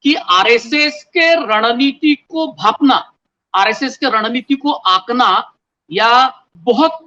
कि आरएसएस के रणनीति को भापना, आरएसएस के रणनीति को आंकना, या बहुत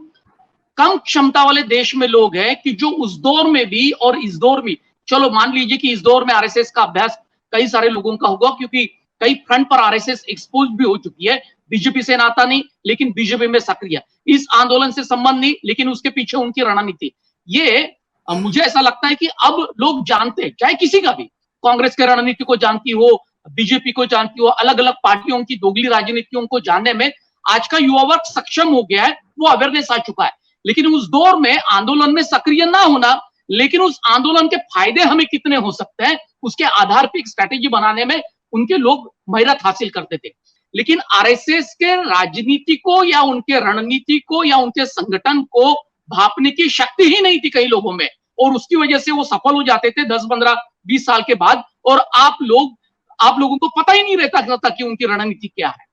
कम क्षमता वाले देश में लोग हैं कि जो उस दौर में भी और इस दौर में, चलो मान लीजिए कि इस दौर में आरएसएस का अभ्यास कई सारे लोगों का होगा, क्योंकि कई फ्रंट पर आरएसएस एक्सपोज भी हो चुकी है। बीजेपी से नाता नहीं, लेकिन बीजेपी में सक्रिय, इस आंदोलन से संबंध नहीं, लेकिन उसके पीछे उनकी रणनीति। ये मुझे ऐसा लगता है कि अब लोग जानते हैं, चाहे किसी का भी, कांग्रेस के रणनीति को जानती हो, बीजेपी को जानती हो, अलग अलग पार्टियों की दोगली राजनीतियों को जानने में आज का युवा वर्ग सक्षम हो गया है, वो अवेयरनेस आ चुका है। लेकिन उस दौर में आंदोलन में सक्रिय ना होना, लेकिन उस आंदोलन के फायदे हमें कितने हो सकते हैं, उसके आधार पर एक स्ट्रैटेजी बनाने में उनके लोग महारत हासिल करते थे। लेकिन आरएसएस के राजनीति को या उनके रणनीति को या उनके संगठन को भापने की शक्ति ही नहीं थी कई लोगों में, और उसकी वजह से वो सफल हो जाते थे 10, 15, 20 साल के बाद, और आप लोगों को पता ही नहीं रहता था कि उनकी रणनीति क्या है,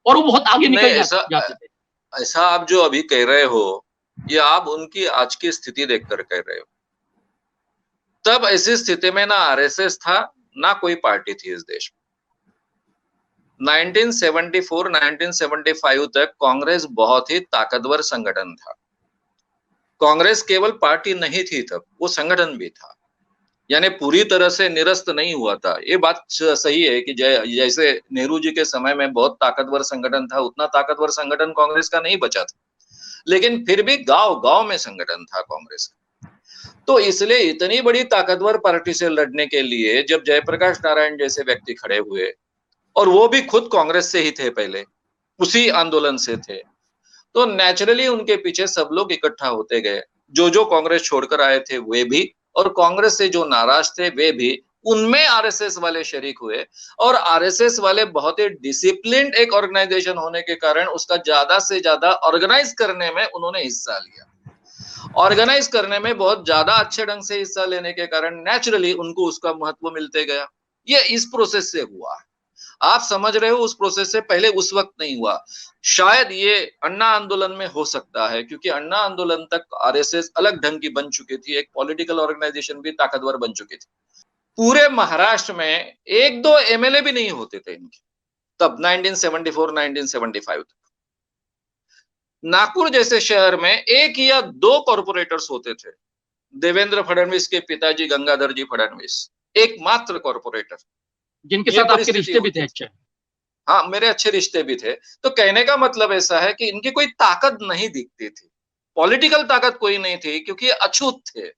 और वो बहुत आगे निकल जाते थे। ऐसा आप जो अभी कह रहे हो, ये आप उनकी आज की स्थिति देखकर कह रहे हो। तब ऐसी स्थिति में ना आरएसएस था, ना कोई पार्टी थी इस देश में। 1974, 1975 तक कांग्रेस बहुत ही ताकतवर संगठन था। कांग्रेस केवल पार्टी नहीं थी, तब वो संगठन भी था, यानी पूरी तरह से निरस्त नहीं हुआ था। ये बात सही है कि जैसे नेहरू जी के समय में बहुत ताकतवर संगठन था, उतना ताकतवर संगठन कांग्रेस का नहीं बचा था, लेकिन फिर भी गांव-गांव में संगठन था कांग्रेस का। तो इसलिए इतनी बड़ी ताकतवर पार्टी से लड़ने के लिए जब जयप्रकाश नारायण जैसे व्यक्ति खड़े हुए, और वो भी खुद कांग्रेस से ही थे, पहले उसी आंदोलन से थे, तो नेचुरली उनके पीछे सब लोग इकट्ठा होते गए। जो कांग्रेस छोड़कर आए थे वे भी, और कांग्रेस से जो नाराज थे वे भी, उनमें आरएसएस वाले शरीक हुए। और आरएसएस वाले बहुत ही डिसिप्लिन्ड एक ऑर्गेनाइजेशन होने के कारण उसका ज्यादा से ज्यादा ऑर्गेनाइज करने में उन्होंने हिस्सा लिया। ऑर्गेनाइज करने में बहुत ज्यादा अच्छे ढंग से हिस्सा लेने के कारण नेचुरली उनको उसका महत्व मिलते गया। ये इस प्रोसेस से हुआ। आप समझ रहे हो, उस प्रोसेस से पहले उस वक्त नहीं हुआ। शायद ये अन्ना आंदोलन में हो सकता है, क्योंकि अन्ना आंदोलन तक आरएसएस अलग ढंग की बन चुकी थी, एक पॉलिटिकल ऑर्गेनाइजेशन भी ताकतवर बन चुकी थी। पूरे महाराष्ट्र में 1-2 एमएलए भी नहीं होते थे इनके तब 1974, 1975 तक। नागपुर जैसे शहर में 1 या 2 कॉर्पोरेटर्स होते थे। देवेंद्र फडणवीस के पिताजी गंगाधर जी फडणवीस एकमात्र कॉर्पोरेटर, जिनके साथ आपके रिश्ते भी थे अच्छे। हाँ, मेरे अच्छे रिश्ते भी थे। तो कहने का मतलब ऐसा है कि इनकी कोई ताकत नहीं दिखती थी, पॉलिटिकल ताकत कोई नहीं थी, क्योंकि अछूत थे।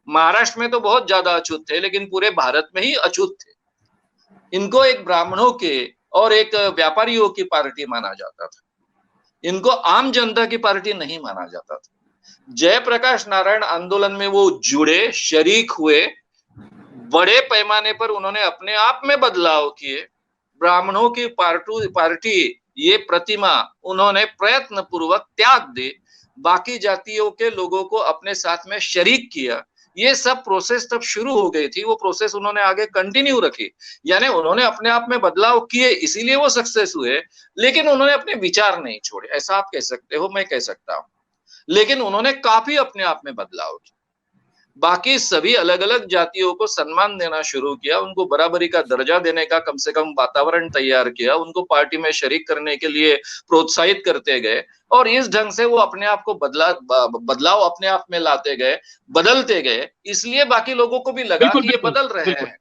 महाराष्ट्र में तो बहुत ज्यादा अछूत थे, लेकिन पूरे भारत में ही अछूत थे। इनको एक ब्राह्मणों के और एक व्यापारियों की पार्टी माना जाता था, इनको आम जनता की पार्टी नहीं माना जाता था। जयप्रकाश नारायण आंदोलन में वो जुड़े, शरीक हुए, बड़े पैमाने पर उन्होंने अपने आप में बदलाव किए। ब्राह्मणों की पार्टी ये प्रतिमा उन्होंने प्रयत्न पूर्वक त्याग दी, बाकी जातियों के लोगों को अपने साथ में शरीक किया। ये सब प्रोसेस तब शुरू हो गई थी, वो प्रोसेस उन्होंने आगे कंटिन्यू रखी। यानी उन्होंने अपने आप में बदलाव किए, इसीलिए वो सक्सेस हुए, लेकिन उन्होंने अपने विचार नहीं छोड़े। ऐसा आप कह सकते हो, मैं कह सकता हूं, लेकिन उन्होंने काफी अपने आप में बदलाव किया। बाकी सभी अलग अलग जातियों को सम्मान देना शुरू किया, उनको बराबरी का दर्जा देने का कम से कम वातावरण तैयार किया, उनको पार्टी में शरीक करने के लिए प्रोत्साहित करते गए, और इस ढंग से वो अपने आप को बदलाव अपने आप में लाते गए, बदलते गए। इसलिए बाकी लोगों को भी लगा कि ये बदल रहे हैं।